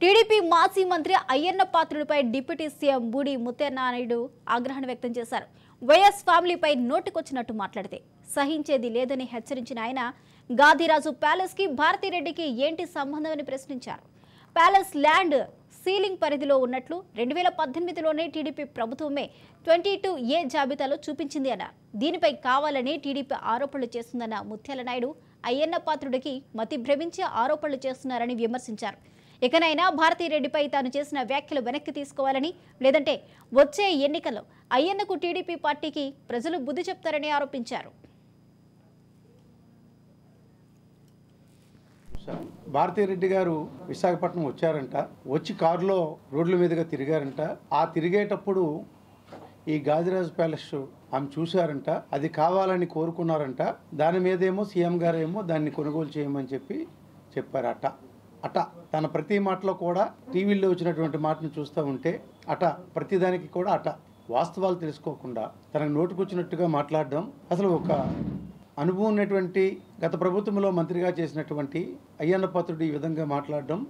TDP మాజీ మంత్రి Ayyanna పాత్రుడిపై deputy CM Budi ముత్యానాయుడు ఆగ్రహం వ్యక్తం చేశారు. వైఎస్ ఫ్యామిలీపై నోటికొచ్చినట్టు మాట్లాడితే సహించేది లేదని హెచ్చరించిన ఆయన గాదిరాజు ప్యాలెస్ కి భారతిరెడ్డికి ఏంటి సంబంధం అని ప్రశ్నించారు. ప్యాలెస్ ల్యాండ్ సీలింగ్ పరిధిలో ఉన్నట్లు 2018లోనే టీడీపీ ప్రభుత్వమే 22A జాబితాలో చూపించింది అన్నారు. దీనిపై కావాలని టీడీపీ ఆరోపణలు చేస్తుందన్న ముత్యాలనాయుడు అయ్యన్న పాత్రుడికి మతి భ్రమించి ఆరోపణలు చేస్తున్నారని విమర్శించారు. ఇకనైనా భారతిరెడ్డిపై తాను చేసిన వ్యాఖ్యలు వెనక్కి తీసుకోవాలని, లేదంటే వచ్చే ఎన్నికల్లో అయ్యన్నకు టీడీపీ పార్టీకి ప్రజలు బుద్ధి చెప్తారని ఆరోపించారు. భారతిరెడ్డి గారు విశాఖపట్నం వచ్చారంట, వచ్చి కారులో రోడ్ల మీదుగా తిరిగారంట. ఆ తిరిగేటప్పుడు ఈ గాదిరాజు ప్యాలెస్ ఆమె చూశారంట, అది కావాలని కోరుకున్నారంట. దాని మీదేమో సీఎం గారు ఏమో దాన్ని కొనుగోలు చేయమని చెప్పారట. తన ప్రతి మాటలో కూడా టీవీల్లో వచ్చినటువంటి మాటను చూస్తూ ఉంటే ప్రతిదానికి కూడా వాస్తవాలు తెలుసుకోకుండా తనకు నోటుకొచ్చినట్టుగా మాట్లాడడం, అసలు ఒక అనుభవం ఉన్నటువంటి గత ప్రభుత్వంలో మంత్రిగా చేసినటువంటి అయ్యన్న పాత్రుడు ఈ విధంగా మాట్లాడడం